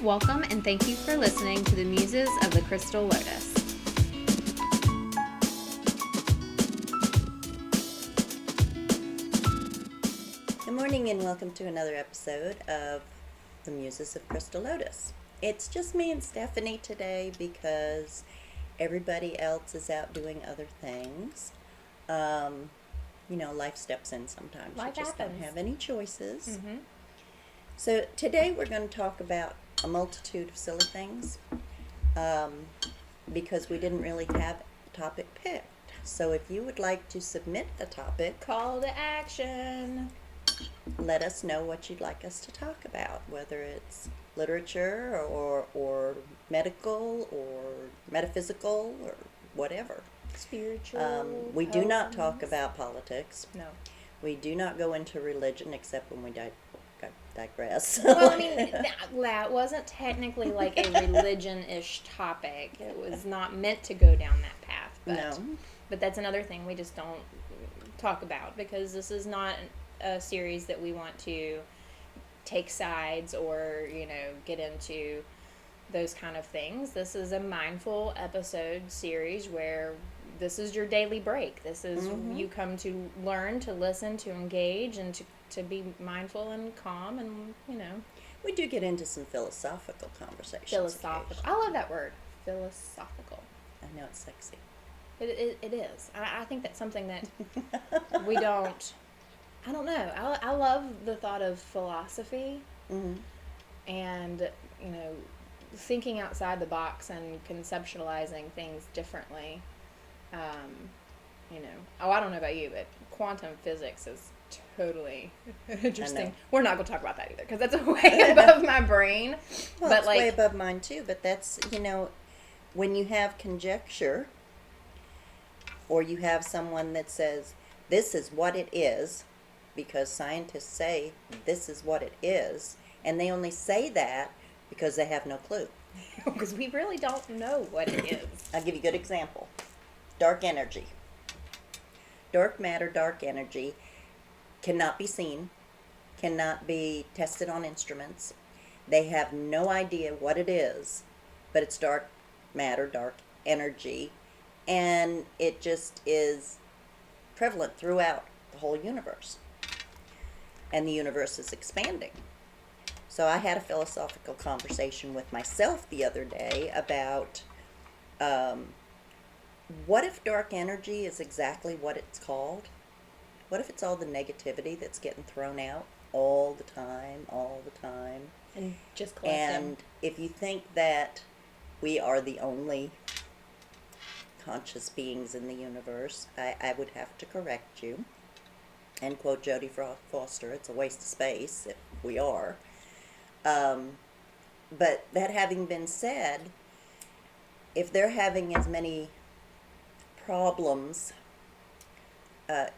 Welcome and thank you for listening to the Muses of the Crystal Lotus. Good morning and welcome to another episode of the Muses of Crystal Lotus. It's just me and Stephanie today because everybody else is out doing other things. Life steps in sometimes. Life you just happens. Don't have any choices. Mm-hmm. So today we're going to talk about a multitude of silly things because we didn't really have a topic picked. So if you would like to submit a topic, Call to action. let us know what you'd like us to talk about, whether it's literature or medical or metaphysical or whatever. Spiritual. We do not talk about politics. No. We do not go into religion except when we digress. Well, I mean, that wasn't technically like a religion-ish topic. It was not meant to go down that path. But that's another thing we just don't talk about because this is not a series that we want to take sides or, get into those kind of things. This is a mindful episode series where this is your daily break. This is you come to learn, to listen, to engage, and to be mindful and calm and, We do get into some philosophical conversations. Philosophical. I love that word. Philosophical. I know it's sexy. It is. I think that's something that we don't... I don't know. I love the thought of philosophy and, thinking outside the box and conceptualizing things differently. I don't know about you, but quantum physics is totally interesting. We're not going to talk about that either because that's way above my brain. Well, it's way above mine too, but that's, when you have conjecture or you have someone that says, this is what it is, because scientists say this is what it is, and they only say that because they have no clue. Because we really don't know what it is. I'll give you a good example. Dark energy. Dark matter, dark energy cannot be seen, cannot be tested on instruments. They have no idea what it is, but it's dark matter, dark energy, and it just is prevalent throughout the whole universe. And the universe is expanding. So I had a philosophical conversation with myself the other day about what if dark energy is exactly what it's called? What if it's all the negativity that's getting thrown out all the time? And just collecting. And if you think that we are the only conscious beings in the universe, I would have to correct you and quote Jodie Foster, it's a waste of space if we are. But that having been said, if they're having as many problems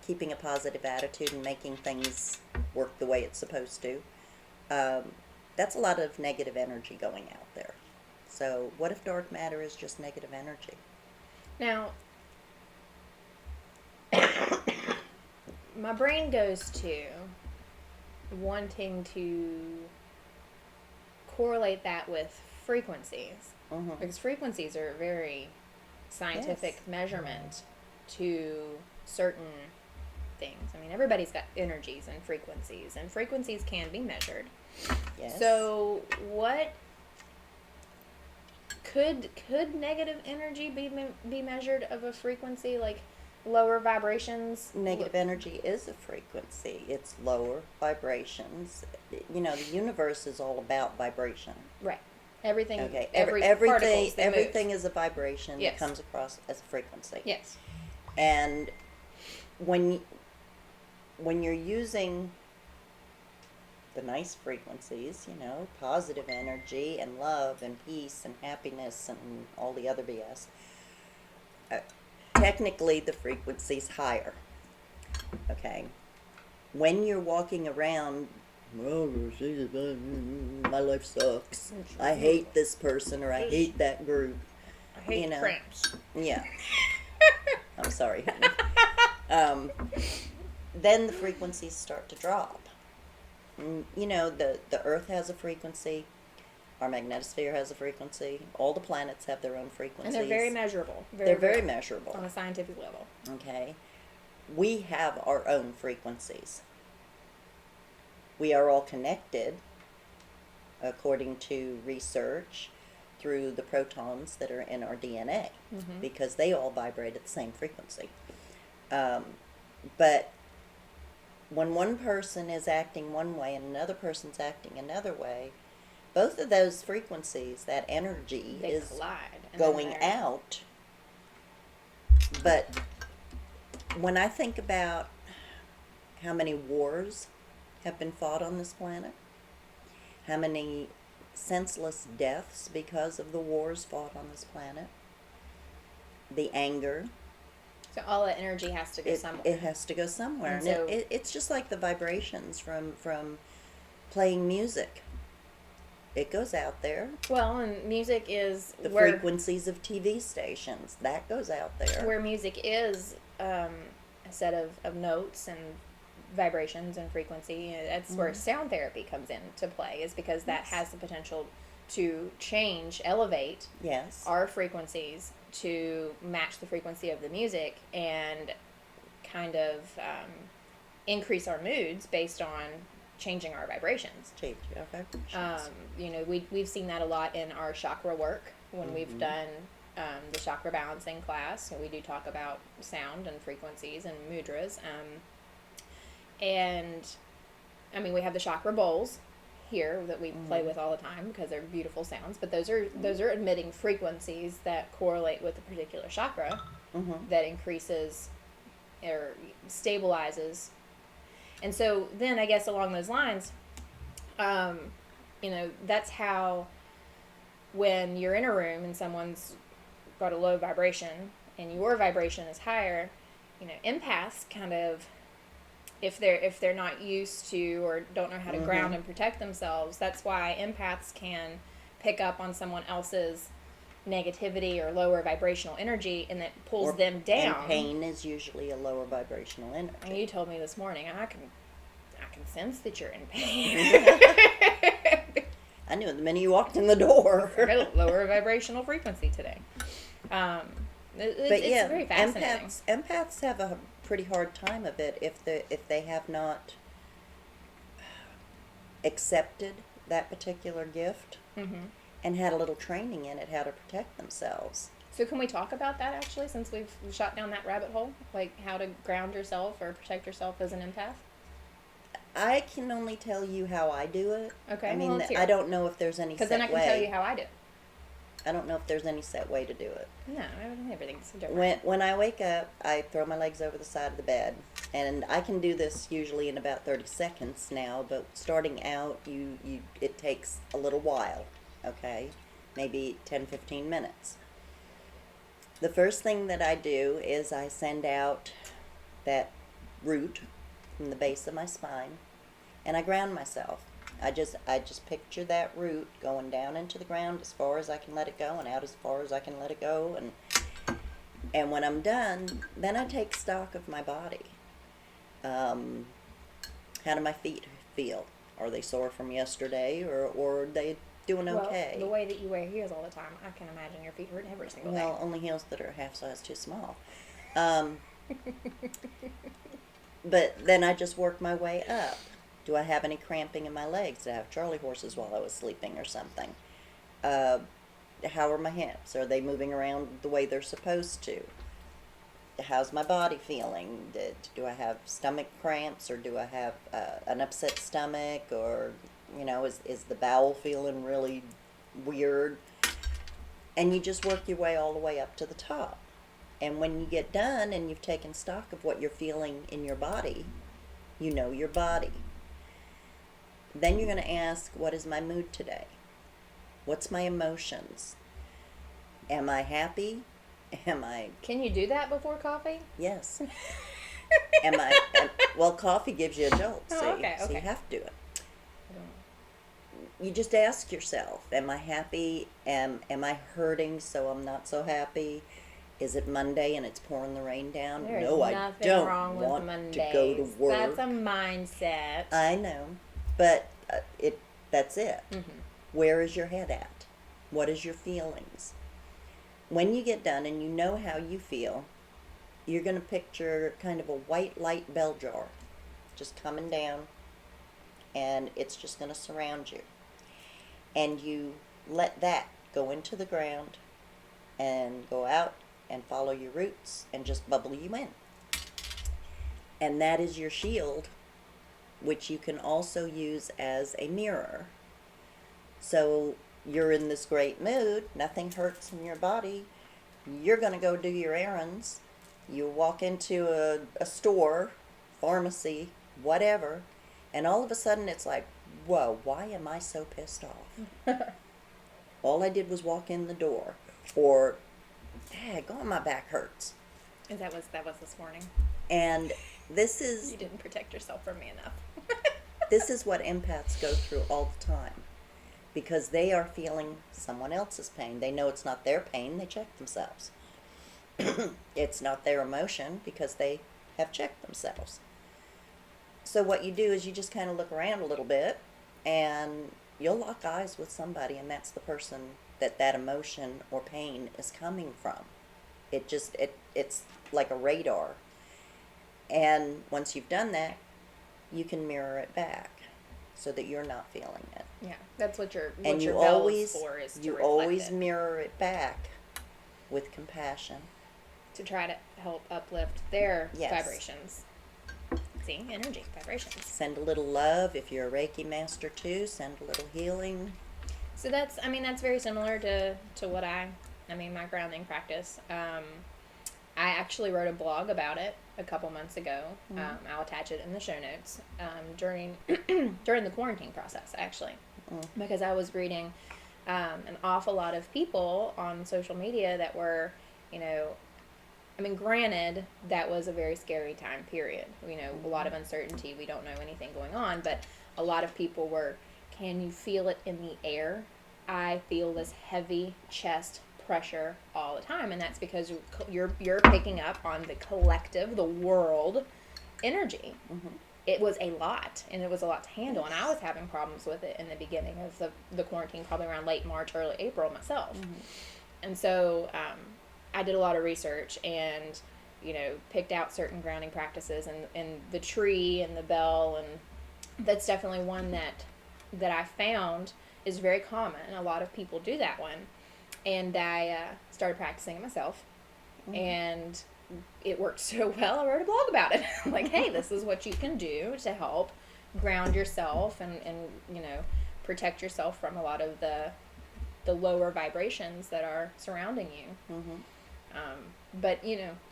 keeping a positive attitude and making things work the way it's supposed to, that's a lot of negative energy going out there. So what if dark matter is just negative energy? Now, my brain goes to wanting to correlate that with frequencies. Because frequencies are a very scientific measurement to certain things. I mean, everybody's got energies and frequencies can be measured. Yes. So what could negative energy be measured of a frequency, like lower vibrations? Negative energy is a frequency. It's lower vibrations. The universe is all about vibration. Right. Everything. Okay. Everything is a vibration Yes. that comes across as a frequency. Yes. And when you're using the nice frequencies, positive energy and love and peace and happiness and all the other BS, technically the frequency's higher. Okay. When you're walking around, my life sucks. I hate this person or I hate that group. I hate cramps. Yeah. I'm sorry, honey. Then the frequencies start to drop. The earth has a frequency. Our magnetosphere has a frequency. All the planets have their own frequencies. And they're very measurable. They're very measurable. On a scientific level. Okay. We have our own frequencies. We are all connected, according to research, through the protons that are in our DNA, because they all vibrate at the same frequency. But when one person is acting one way and another person's acting another way, both of those frequencies, that energy is going out. But when I think about how many wars have been fought on this planet, how many senseless deaths because of the wars fought on this planet, the anger. So all that energy has to go somewhere. It has to go somewhere. And so it's just like the vibrations from playing music. It goes out there. Well, and music is the frequencies of TV stations. That goes out there. Where music is a set of notes and vibrations and frequency. That's where sound therapy comes into play, is because that has the potential to change, elevate our frequencies to match the frequency of the music and kind of increase our moods based on changing our vibrations. Change our vibrations. We've seen that a lot in our chakra work when we've done the chakra balancing class. We do talk about sound and frequencies and mudras. And I mean, we have the chakra bowls here that we play with all the time because they're beautiful sounds, but those are emitting frequencies that correlate with a particular chakra that increases or stabilizes. And so then I guess along those lines, that's how when you're in a room and someone's got a low vibration and your vibration is higher, empaths kind of, if they're not used to or don't know how to ground and protect themselves, that's why empaths can pick up on someone else's negativity or lower vibrational energy, and that pulls them down. And pain is usually a lower vibrational energy. And you told me this morning, I can sense that you're in pain. I knew it the minute you walked in the door. Lower vibrational frequency today. It's very fascinating. Empaths have a pretty hard time of it if they have not accepted that particular gift and had a little training in it, how to protect themselves. So can we talk about that, actually, since we've shot down that rabbit hole? Like how to ground yourself or protect yourself as an empath? I can only tell you how I do it. Okay, I mean, I don't know if there's any set way. Because then I can tell you how I do it. I don't know if there's any set way to do it. No, everything's different. When I wake up, I throw my legs over the side of the bed. And I can do this usually in about 30 seconds now, but starting out, it takes a little while, okay? Maybe 10, 15 minutes. The first thing that I do is I send out that root from the base of my spine, and I ground myself. I just picture that root going down into the ground as far as I can let it go and out as far as I can let it go, and when I'm done, then I take stock of my body. How do my feet feel? Are they sore from yesterday, or are they doing okay? Well, the way that you wear heels all the time, I can imagine your feet hurt every single day. Well, only heels that are half size too small. But then I just work my way up. Do I have any cramping in my legs? Did I have Charlie horses while I was sleeping or something? How are my hips? Are they moving around the way they're supposed to? How's my body feeling? Do I have stomach cramps, or do I have an upset stomach, or is the bowel feeling really weird? And you just work your way all the way up to the top. And when you get done and you've taken stock of what you're feeling in your body, you know your body. Then you're going to ask, what is my mood today? What's my emotions? Am I happy? Can you do that before coffee? Yes. Well, coffee gives you a jolt, so you have to do it. You just ask yourself, am I happy? Am I hurting, so I'm not so happy? Is it Monday and it's pouring the rain down? No, I don't want to go to work. That's a mindset. I know, but that's it. Where is your head at? What is your feelings? When you get done and you know how you feel, you're going to picture kind of a white light bell jar just coming down, and it's just going to surround you. And you let that go into the ground and go out and follow your roots and just bubble you in. And that is your shield, which you can also use as a mirror. So you're in this great mood, nothing hurts in your body, you're going to go do your errands, you walk into a store, pharmacy, whatever, and all of a sudden it's like, whoa, why am I so pissed off? All I did was walk in the door. Or, daggone, my back hurts. And that was this morning. And this is... You didn't protect yourself from me enough. This is what empaths go through all the time. Because they are feeling someone else's pain. They know it's not their pain, they check themselves. It's not their emotion because they have checked themselves. So what you do is you just kind of look around a little bit and you'll lock eyes with somebody, and that's the person that emotion or pain is coming from. It's like a radar. And once you've done that, you can mirror it back so that you're not feeling it. Yeah, that's what your and your you bell always is for, is to you reflect always it. mirror it back with compassion. To try to help uplift their Yes. vibrations. See, energy, vibrations. Send a little love. If you're a Reiki master too, send a little healing. So that's very similar to what my grounding practice. I actually wrote a blog about it a couple months ago. Mm-hmm. I'll attach it in the show notes during during the quarantine process, actually, because I was reading an awful lot of people on social media that were, granted, that was a very scary time period. A lot of uncertainty. We don't know anything going on, but a lot of people were, can you feel it in the air? I feel this heavy chest pressure all the time, and that's because you're picking up on the collective, the world energy. Mm-hmm. It was a lot, and it was a lot to handle, and I was having problems with it in the beginning of the quarantine, probably around late March, early April myself. Mm-hmm. And so I did a lot of research and picked out certain grounding practices, and the tree and the bell, and that's definitely one that I found is very common. A lot of people do that one. And I started practicing it myself. Mm-hmm. And it worked so well, I wrote a blog about it. Like, hey, this is what you can do to help ground yourself and protect yourself from a lot of the lower vibrations that are surrounding you. Mm-hmm. But,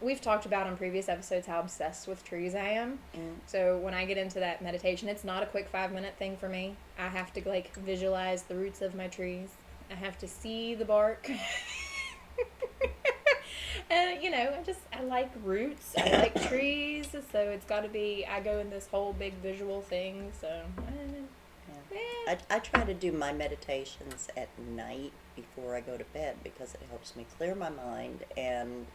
we've talked about on previous episodes how obsessed with trees I am. Mm. So when I get into that meditation, it's not a quick 5-minute thing for me. I have to, visualize the roots of my trees. I have to see the bark. And, I like roots. I like trees. So it's got to be, I go in this whole big visual thing. So, yeah. I try to do my meditations at night before I go to bed because it helps me clear my mind and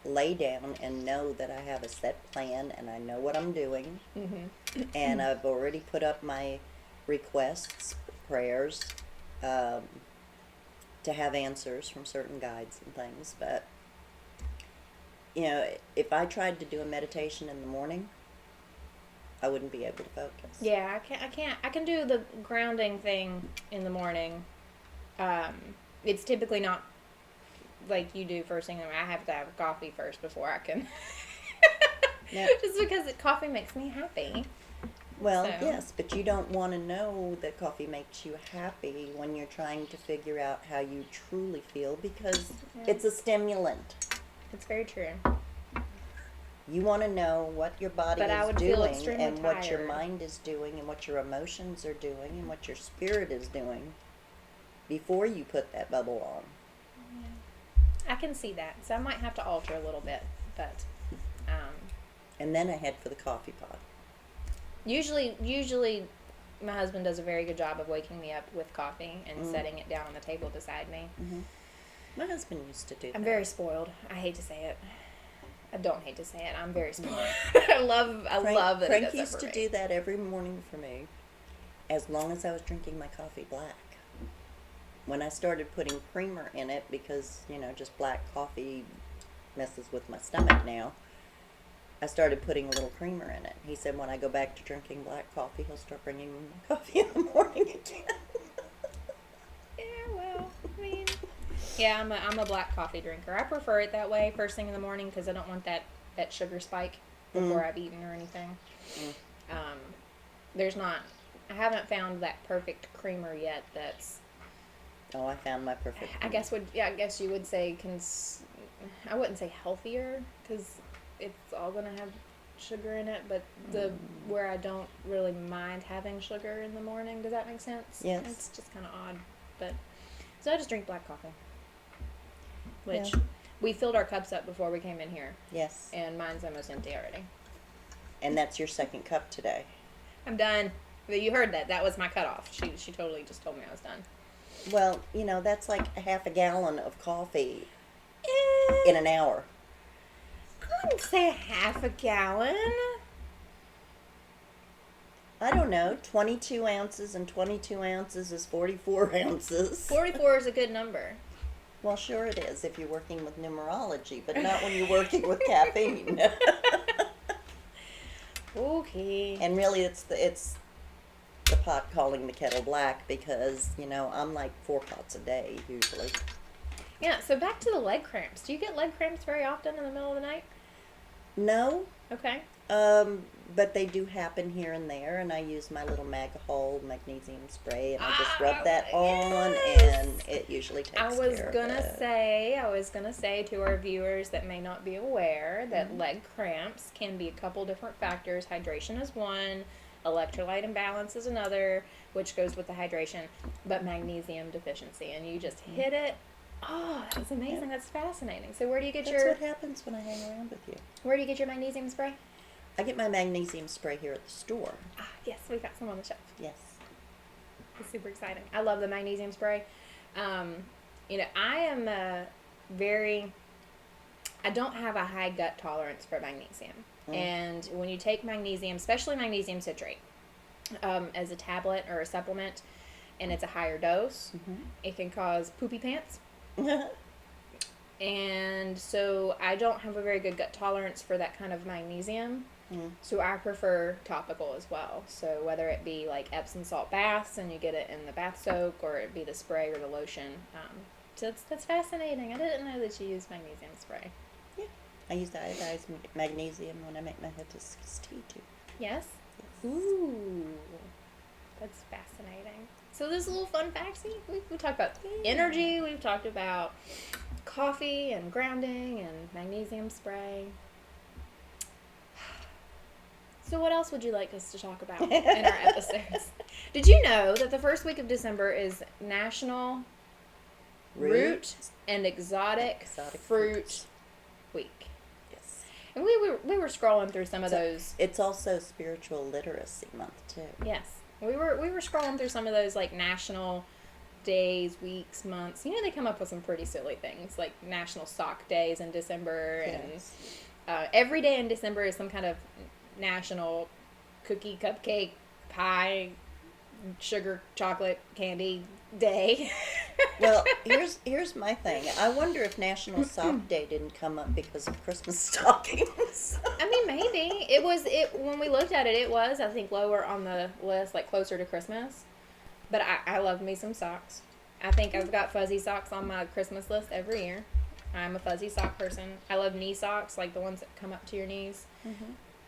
lay down and know that I have a set plan and I know what I'm doing. Mm-hmm. And I've already put up my requests, prayers, to have answers from certain guides and things. But if I tried to do a meditation in the morning, I wouldn't be able to focus. Yeah, I can do the grounding thing in the morning. It's typically not like you do first thing. I have to have coffee first before I can. Yeah. Just because coffee makes me happy. Well, yes, but you don't want to know that coffee makes you happy when you're trying to figure out how you truly feel because it's a stimulant. It's very true. You want to know what your body is doing and what your mind is doing and what your emotions are doing and what your spirit is doing before you put that bubble on. Yeah. I can see that. So I might have to alter a little bit, but... And then I head for the coffee pot. Usually my husband does a very good job of waking me up with coffee and setting it down on the table beside me. Mm-hmm. My husband used to do that. I'm very spoiled. I hate to say it. I don't hate to say it. I'm very spoiled. I love that Frank he does that for me. used to do that every morning for me, as long as I was drinking my coffee black. when I started putting creamer in it, because, just black coffee messes with my stomach now, I started putting a little creamer in it. He said when I go back to drinking black coffee, he'll start bringing me more coffee in the morning again. Yeah, well, I mean, yeah, I'm a black coffee drinker. I prefer it that way, first thing in the morning, because I don't want that sugar spike before I've eaten or anything. I haven't found that perfect creamer yet that's... Oh, I found my perfect creamer. I guess you would say, I wouldn't say healthier, because it's all going to have sugar in it, but where I don't really mind having sugar in the morning. Does that make sense? Yes. It's just kind of odd, but... So I just drink black coffee, which we filled our cups up before we came in here. Yes. And mine's almost empty already. And that's your second cup today. I'm done. But you heard that. That was my cutoff. She totally just told me I was done. Well, that's like a half a gallon of coffee in an hour. I wouldn't say half a gallon. I don't know. 22 ounces and 22 ounces is 44 ounces. 44 is a good number. Well, sure it is if you're working with numerology, but not when you're working with caffeine. Okay. And really, it's the pot calling the kettle black, because I'm like 4 pots a day usually. Yeah. So back to the leg cramps. Do you get leg cramps very often in the middle of the night? No. Okay. But they do happen here and there, and I use my little Magahol magnesium spray, and I just rub that on, and it usually takes care of it. I was gonna say to our viewers that may not be aware that leg cramps can be a couple different factors. Hydration is one, electrolyte imbalance is another, which goes with the hydration, but magnesium deficiency, and you just hit it. Oh, that's amazing. Yeah. That's fascinating. So where do you get That's what happens when I hang around with you. Where do you get your magnesium spray? I get my magnesium spray here at the store. Ah, yes, we got some on the shelf. Yes. It's super exciting. I love the magnesium spray. I am I don't have a high gut tolerance for magnesium. And when you take magnesium, especially magnesium citrate, as a tablet or a supplement, and it's a higher dose, it can cause poopy pants. And so I don't have a very good gut tolerance for that kind of magnesium. So I prefer topical as well. So whether it be like Epsom salt baths and you get it in the bath soak, or it be the spray or the lotion. So that's fascinating. I didn't know that you use magnesium spray. Yeah. I use the iodized magnesium when I make my hibiscus tea too. Yes? Ooh. That's fascinating. So this is a little fun fact. See, we talked about energy. We've talked about coffee and grounding and magnesium spray. So what else would you like us to talk about in our episodes? Did you know that the first week of December is National Root and Exotic Fruit Week? Yes. And we were scrolling through some of those. It's also Spiritual Literacy Month too. Yes. We were scrolling through some of those like national days, weeks, months. They come up with some pretty silly things, like National Sock Days in December, and every day in December is some kind of national cookie, cupcake, pie, sugar, chocolate, candy day. Well, here's my thing. I wonder if National Sock Day didn't come up because of Christmas stockings. I mean, maybe. It when we looked at it, it was, I think, lower on the list, like closer to Christmas. But I love me some socks. I think I've got fuzzy socks on my Christmas list every year. I'm a fuzzy sock person. I love knee socks, like the ones that come up to your knees.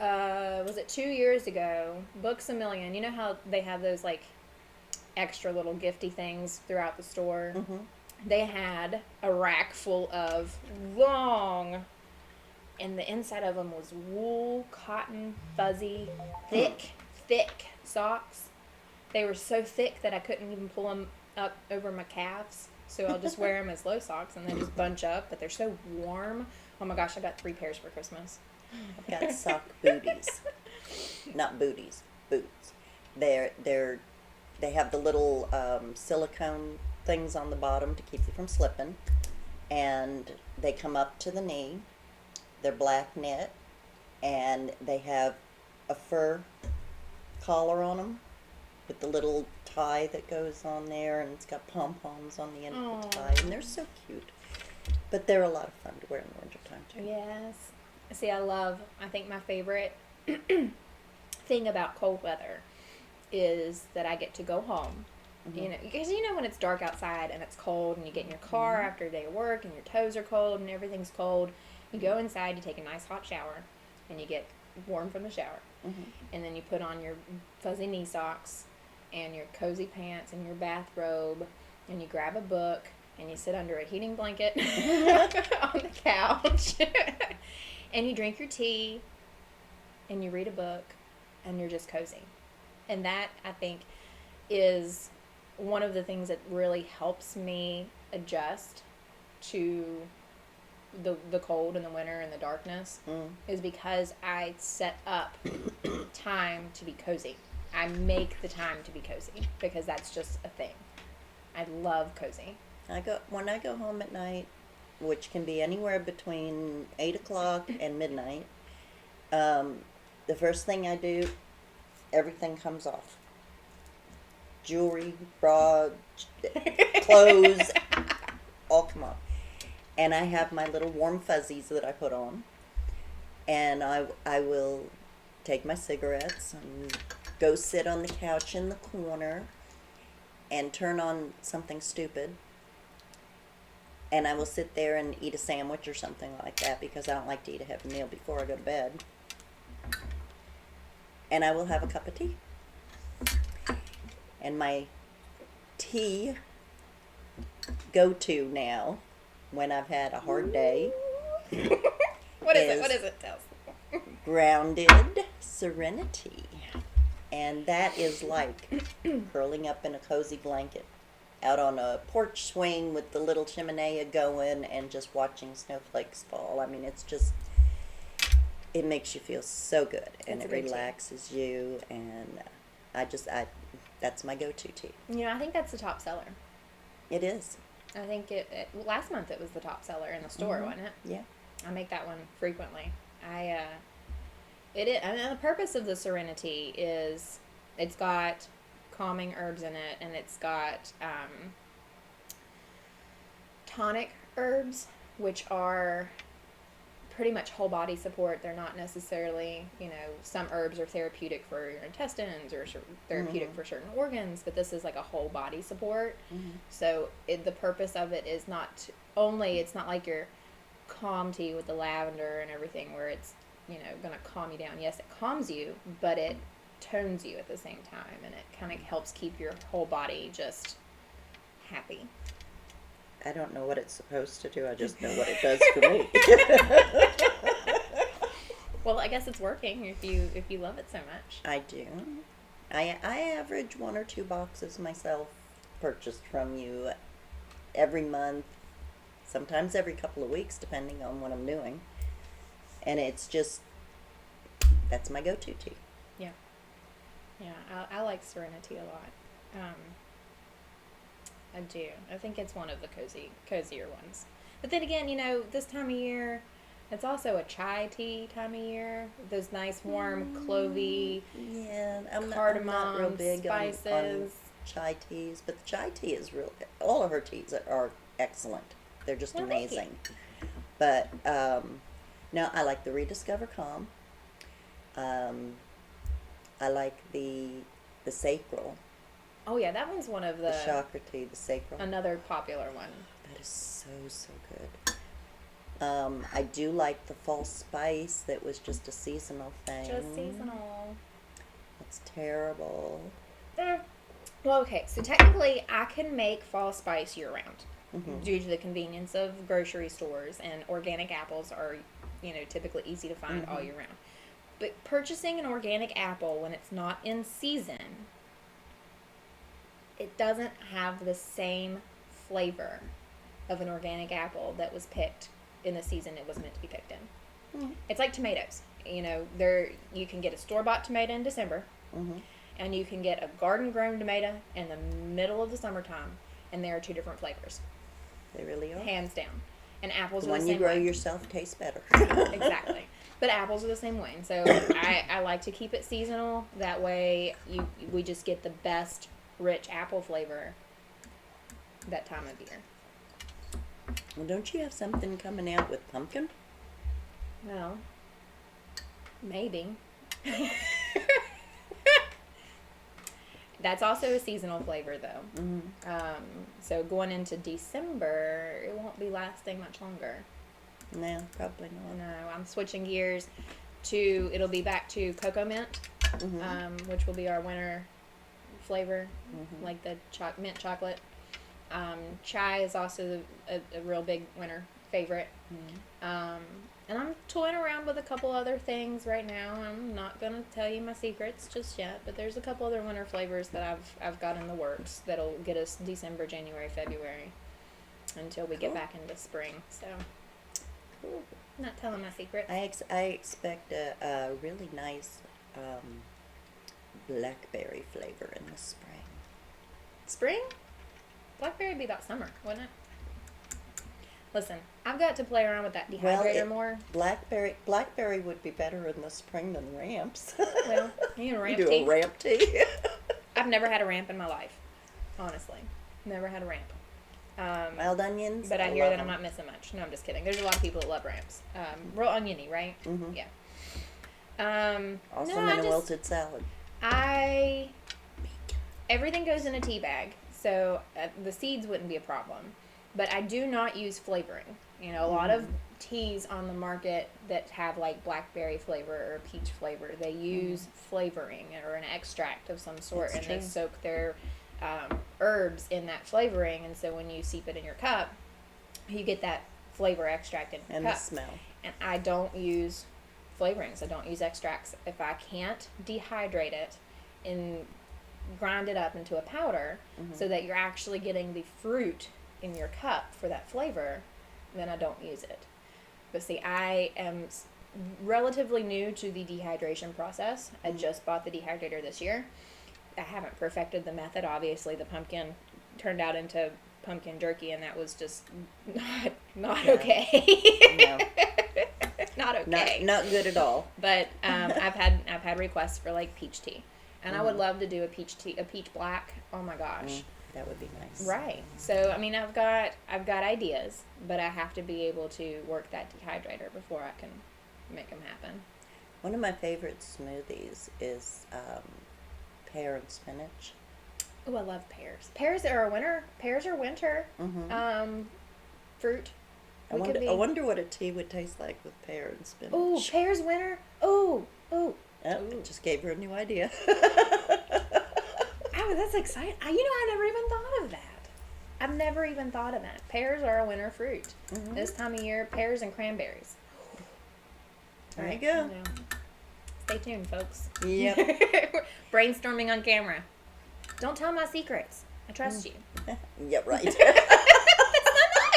Was it 2 years ago? Books A Million. You know how they have those like extra little gifty things throughout the store? They had a rack full of long, and the inside of them was wool, cotton, fuzzy, thick socks. They were so thick that I couldn't even pull them up over my calves. So I'll just wear them as low socks and they just bunch up. But they're so warm. Oh my gosh, I got 3 pairs for Christmas. I've got sock booties. Not booties, boots. They have the little silicone things on the bottom to keep you from slipping. And they come up to the knee. They're black knit. And they have a fur collar on them. with the little tie that goes on there, and it's got pom-poms on the end of the Aw. tie, and they're so cute. But they're a lot of fun to wear in the wintertime, too. Yes. See, I think my favorite thing about cold weather is that I get to go home. Mm-hmm. You know, because you know when it's dark outside and it's cold and you get in your car after a day of work and your toes are cold and everything's cold, you go inside, you take a nice hot shower, and you get warm from the shower. Mm-hmm. And then you put on your fuzzy knee socks and your cozy pants and your bathrobe, and you grab a book and you sit under a heating blanket on the couch and you drink your tea and you read a book and you're just cozy. And that, I think, is one of the things that really helps me adjust to the cold and the winter and the darkness is because I set up time to be cozy. I make the time to be cozy because that's just a thing. I love cozy. When I go home at night, which can be anywhere between 8 o'clock and midnight, the first thing I do, everything comes off. Jewelry, bra, clothes, all come off. And I have my little warm fuzzies that I put on. And I will take my cigarettes and go sit on the couch in the corner and turn on something stupid. And I will sit there and eat a sandwich or something like that because I don't like to eat a heavy meal before I go to bed. And I will have a cup of tea. And my tea go-to now, when I've had a hard day, What is it? What is it? Tell us. Grounded Serenity. And that is like curling up in a cozy blanket out on a porch swing with the little chimenea going and just watching snowflakes fall. I mean, it's just, it makes you feel so good and it relaxes you, and that's my go-to tea. You know, I think that's the top seller. It is. I think last month it was the top seller in the store, wasn't it? Yeah. I make that one frequently. It is, and the purpose of the Serenity is it's got calming herbs in it, and it's got tonic herbs, which are pretty much whole body support. They're not necessarily, some herbs are therapeutic for your intestines or therapeutic for certain organs, but this is like a whole body support. So the purpose of it is not only, it's not like your calm tea with the lavender and everything where it's, going to calm you down. Yes, it calms you, but it tones you at the same time, and it kind of helps keep your whole body just happy. I don't know what it's supposed to do. I just know what it does for me. Well, I guess it's working if you love it so much. I do. I average 1 or 2 boxes myself purchased from you every month, sometimes every couple of weeks, depending on what I'm doing. And it's just, that's my go-to tea. Yeah. Yeah, I like Serenity a lot. I do. I think it's one of the cozier ones. But then again, this time of year, it's also a chai tea time of year. Those nice warm clovey, I'm cardamom, not real big spices. on chai teas, but the chai tea is real. All of her teas are excellent. They're just amazing. But now I like the Rediscover Calm. I like the Sacral. Oh yeah, that one's one of the chakra tea, the Sacral. Another popular one. That is so good. I do like the False Spice that was just a seasonal thing. Just seasonal. That's terrible. Well, okay, so technically I can make Fall Spice year-round due to the convenience of grocery stores, and organic apples are, typically easy to find all year round. But purchasing an organic apple when it's not in season, it doesn't have the same flavor of an organic apple that was picked in the season it was meant to be picked in. It's like tomatoes. You can get a store-bought tomato in December, and you can get a garden-grown tomato in the middle of the summertime, and there are 2 different flavors. They really are. Hands down. And apples The are the one same you grow way. yourself tastes better. Exactly. But apples are the same way. And so I like to keep it seasonal. That way we just get the best rich apple flavor that time of year. Well, don't you have something coming out with pumpkin? Well, maybe. That's also a seasonal flavor, though. Mm-hmm. So going into December, it won't be lasting much longer. No, probably not. No, I'm switching gears to, it'll be back to cocoa mint, which will be our winter flavor, like the mint chocolate. Chai is also a real big winter favorite. And I'm toying around with a couple other things right now. I'm not going to tell you my secrets just yet, but there's a couple other winter flavors that I've got in the works that'll get us December, January, February until we get back into spring. So, not telling my secrets. I expect a really nice blackberry flavor in the spring. Spring? Blackberry would be about summer, wouldn't it? Listen, I've got to play around with that dehydrator more. Blackberry would be better in the spring than ramps. Well, you know, ramp do tea. a ramp tea. I've never had a ramp in my life, honestly. Never had a ramp. Mild onions. But I hear that I'm not missing much. No, I'm just kidding. There's a lot of people that love ramps. Real oniony, right? Mm-hmm. Yeah. Also in a wilted salad. Everything goes in a tea bag, so the seeds wouldn't be a problem. But I do not use flavoring. You know, a lot of teas on the market that have like blackberry flavor or peach flavor, they use flavoring or an extract of some sort, That's and true. they soak their herbs in that flavoring, and so when you seep it in your cup, you get that flavor extract in your And cup. the smell. And I don't use flavorings. I don't use extracts. If I can't dehydrate it and grind it up into a powder so that you're actually getting the fruit in your cup for that flavor, then I don't use it. But see, I am relatively new to the dehydration process. I just bought the dehydrator this year. I haven't perfected the method. Obviously, the pumpkin turned out into pumpkin jerky, and that was just not okay. No. Not okay. Not good at all. But I've had requests for like peach tea, and I would love to do a peach black. Oh my gosh. That would be nice. Right. So I mean, I've got ideas, but I have to be able to work that dehydrator before I can make them happen. One of my favorite smoothies is pear and spinach. Oh, I love pears. Pears are winter. Fruit. I wonder what a tea would taste like with pear and spinach. Oh, pears winter. Oh. Just gave her a new idea. Oh, that's exciting. I never even thought of that. I've never even thought of that. Pears are a winter fruit. This time of year, pears and cranberries. There you go. Stay tuned, folks. Yep. Brainstorming on camera. Don't tell my secrets. I trust you. Yeah, right. That's so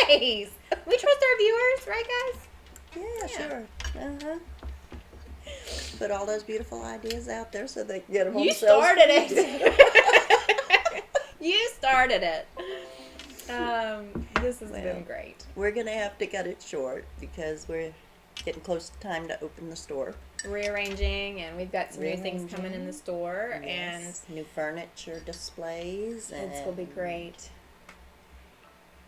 nice. We trust our viewers, right, guys? Yeah, sure. Put all those beautiful ideas out there so they can get them on You themselves. started it. You started it. This has been great. We're going to have to cut it short because we're getting close to time to open the store. Rearranging, and we've got some new things coming in the store, Yes. New furniture displays. and it's going to be great.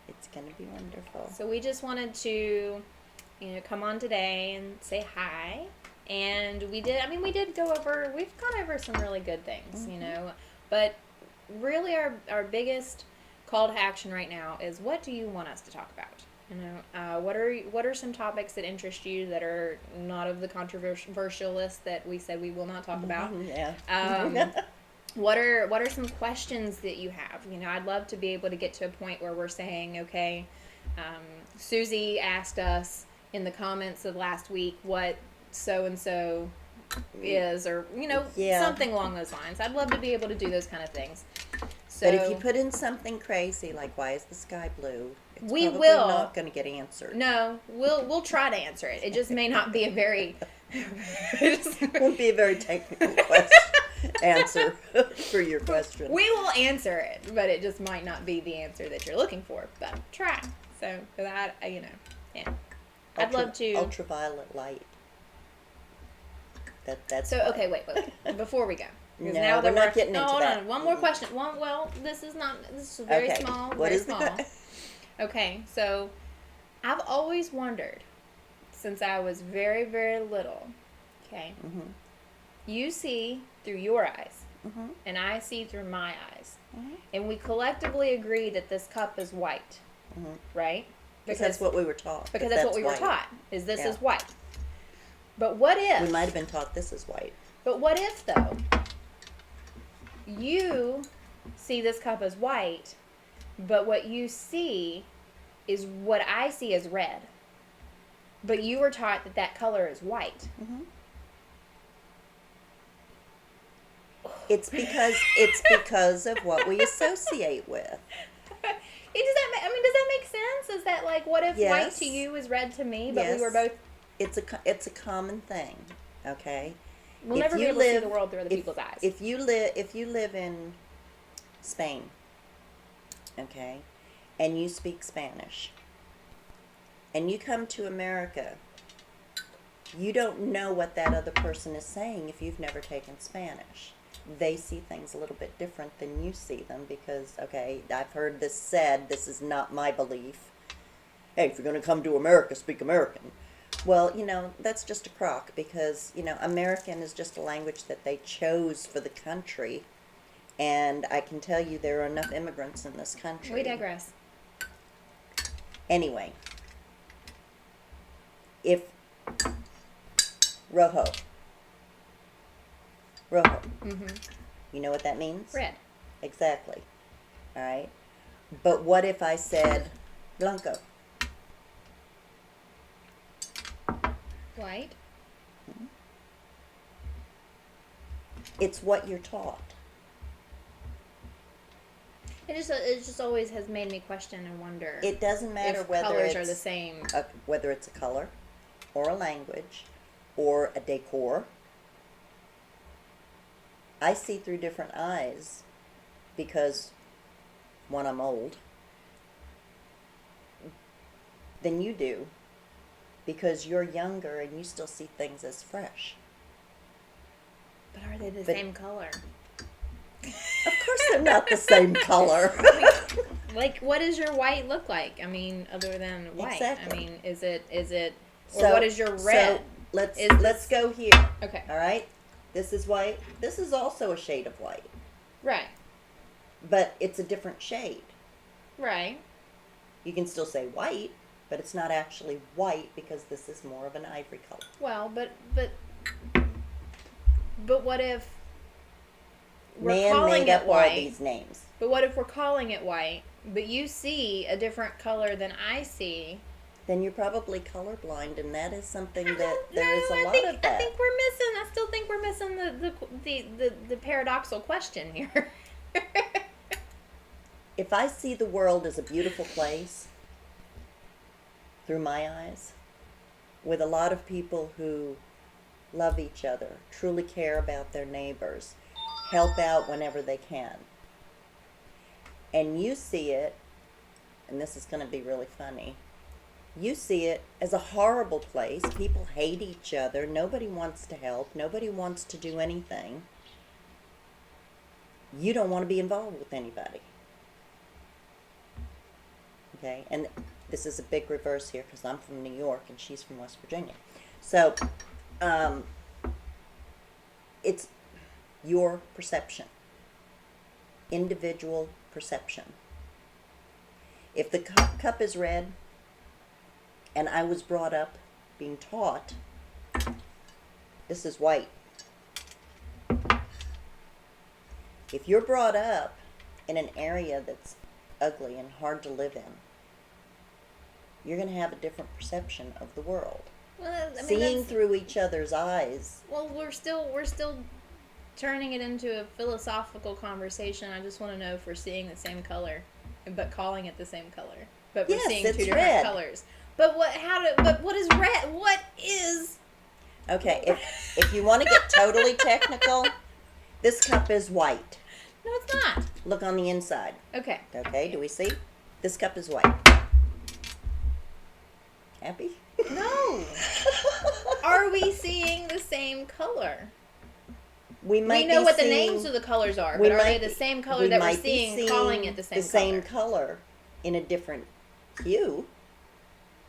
It's going to be wonderful. So we just wanted to, come on today and say hi. And we've gone over some really good things, but really our biggest call to action right now is, what do you want us to talk about? What are some topics that interest you that are not of the controversial list that we said we will not talk about? Yeah. What are some questions that you have? I'd love to be able to get to a point where we're saying, okay, Susie asked us in the comments of last week what so-and-so is, or, something along those lines. I'd love to be able to do those kind of things. So, but if you put in something crazy, like why is the sky blue, it's we probably will not going to get answered. No, we'll try to answer it. It just may not be a very... It won't be a very technical answer for your question. We will answer it, but it just might not be the answer that you're looking for. But try. So that, Yeah. I'd love to. Ultraviolet light. That's so. fine. Okay, wait. Before we go, no, now we're not getting into that. Hold on. One more question. Well, this is very okay. small. What very is small. Okay, so I've always wondered since I was very, very little. Okay. Mm-hmm. You see through your eyes, mm-hmm. and I see through my eyes, mm-hmm. and we collectively agree that this cup is white, mm-hmm. right? Because that's what we were taught. Because that's what we were taught. Is this is white. But what if we might have been taught this is white? But what if though you see this cup as white, but what you see is what I see as red? But you were taught that that color is white. Mm-hmm. It's because of what we associate with. Does that make sense? Is that like, what if white to you is red to me, but we were both... It's a common thing, okay? We'll never be able to see the world through other people's eyes. If you live in Spain, okay, and you speak Spanish, and you come to America, you don't know what that other person is saying if you've never taken Spanish. They see things a little bit different than you see them because, okay, I've heard this said, this is not my belief. Hey, if you're going to come to America, speak American. Well, that's just a crock because, American is just a language that they chose for the country. And I can tell you there are enough immigrants in this country. We digress. Anyway, if rojo. Mm-hmm. You know what that means? Red. Exactly. All right. But what if I said blanco? White. Mm-hmm. It's what you're taught. It just always has made me question and wonder. It doesn't matter if whether colors it's are the same. Whether it's a color, or a language, or a decor. I see through different eyes because, one, I'm old, than you do because you're younger and you still see things as fresh. But are they the same color? Of course they're not the same color. Like, what does your white look like? Other than white. Exactly. Is it, or what is your red? So let's go here. Okay. All right? This is white. This is also a shade of white. Right. But it's a different shade. Right. You can still say white, but it's not actually white because this is more of an ivory color. Well, but what if we're calling made up it white? All these names. But what if we're calling it white, but you see a different color than I see? Then you're probably colorblind, and that is something that there is a lot of that. I think we're missing. I still think we're missing the paradoxical question here. If I see the world as a beautiful place through my eyes, with a lot of people who love each other, truly care about their neighbors, help out whenever they can, and you see it, and this is going to be really funny, you see it as a horrible place. People hate each other. Nobody wants to help. Nobody wants to do anything. You don't want to be involved with anybody. Okay? And this is a big reverse here because I'm from New York and she's from West Virginia. So, it's your perception. Individual perception. If the cup is red, and I was brought up being taught, this is white. If you're brought up in an area that's ugly and hard to live in, you're going to have a different perception of the world. Well, seeing through each other's eyes. Well, we're still turning it into a philosophical conversation. I just want to know if we're seeing the same color, but calling it the same color. But we're seeing two different red. Colors. But what is red? What is... Okay, if you want to get totally technical, this cup is white. No, it's not. Look on the inside. Okay. Okay, do we see? This cup is white. happy? No. Are we seeing the same color? We know what the names of the colors are, but are they the same color that we're seeing, calling it the same color? The same color in a different hue.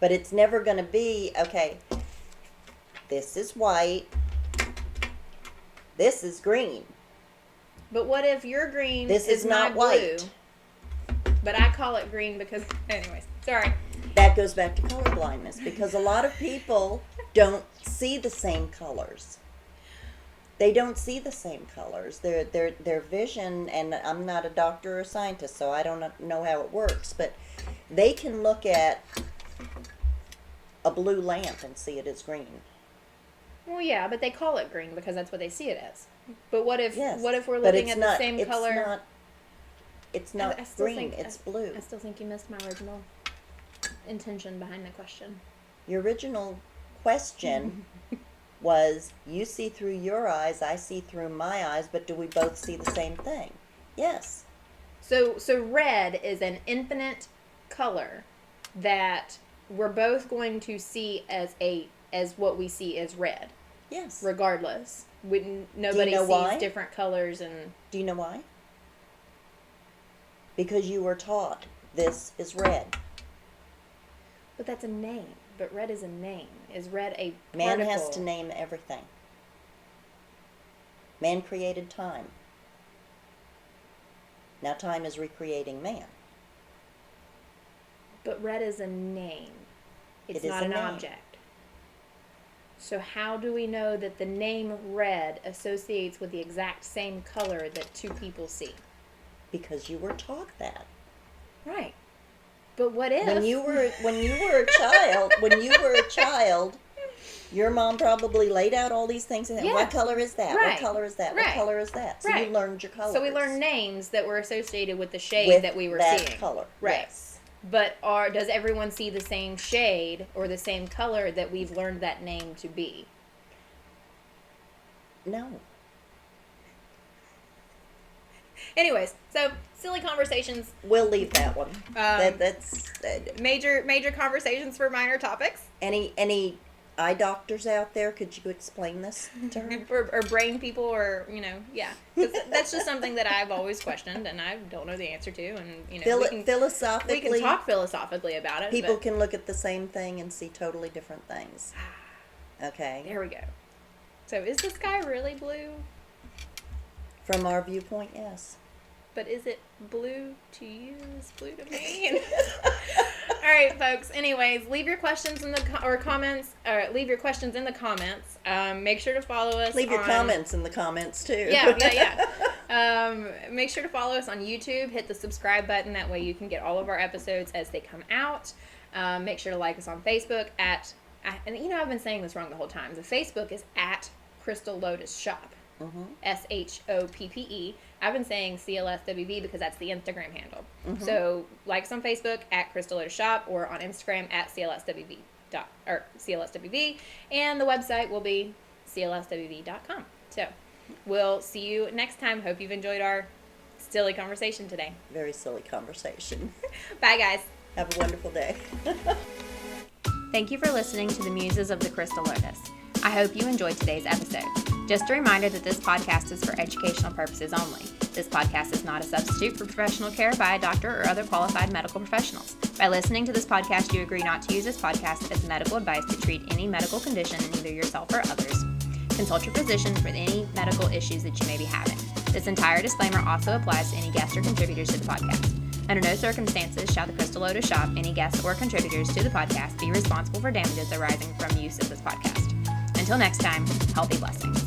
But it's never going to be, okay, this is white, this is green. But what if your green this is not my white? Blue, but I call it green because, anyways, sorry. That goes back to color blindness, because a lot of people don't see the same colors. They don't see the same colors. Their vision, and I'm not a doctor or a scientist, so I don't know how it works, but they can look at a blue lamp and see it as green. Well, yeah, but they call it green because that's what they see it as. But what if Yes, we're looking at the same color? It's not green. It's blue. I still think you missed my original intention behind the question. Your original question was, you see through your eyes, I see through my eyes, but do we both see the same thing? Yes. So red is an infinite color that we're both going to see as what we see as red. Yes. Regardless. Nobody sees why? different colors and... Do you know why? Because you were taught this is red. But that's a name. But red is a name. Is red a particle? Man has to name everything. Man created time. Now time is recreating man. But red is a name. It's It is not a an name. object. So how do we know that the name red associates with the exact same color that two people see? Because you were taught that. Right. But what if When you were a child, your mom probably laid out all these things and said, Yeah. what color is that? Right. What color is that? Right. What color is that? So Right. you learned your colors. So we learned names that were associated with the shade with that we were that seeing. color. Right. Yes. But does everyone see the same shade or the same color that we've learned that name to be? No. Anyways, so silly conversations. We'll leave that one. That's Major conversations for minor topics. any eye doctors out there? Could you explain this to her? or brain people, or yeah, 'cause that's just something that I've always questioned and I don't know the answer to, and Philosophically, we can talk philosophically about it. People can look at the same thing and see totally different things. Okay. There we go. So is the sky really blue? From our viewpoint, yes. But is it blue to you? Is blue to me? All right, folks. Anyways, leave your questions in the comments. Leave your questions in the comments. Make sure to follow us. Leave your comments in the comments too. Yeah. Make sure to follow us on YouTube. Hit the subscribe button. That way you can get all of our episodes as they come out. Make sure to like us on Facebook and I've been saying this wrong the whole time. The Facebook is at Crystal Lotus Shop. SHOPPE. I've been saying CLSWV because that's the Instagram handle. So like us on Facebook at Crystal Lotus Shop, or on Instagram at CLSWV and the website will be clswv.com. So we'll see you next time. Hope you've enjoyed our silly conversation today. Very silly conversation. Bye, guys. Have a wonderful day. Thank you for listening to the Muses of the Crystal Lotus. I hope you enjoyed today's episode. Just a reminder that this podcast is for educational purposes only. This podcast is not a substitute for professional care by a doctor or other qualified medical professionals. By listening to this podcast, you agree not to use this podcast as medical advice to treat any medical condition in either yourself or others. Consult your physician for any medical issues that you may be having. This entire disclaimer also applies to any guests or contributors to the podcast. Under no circumstances shall the Crystal Lotus Shop, any guests or contributors to the podcast, be responsible for damages arising from use of this podcast. Until next time, healthy blessings.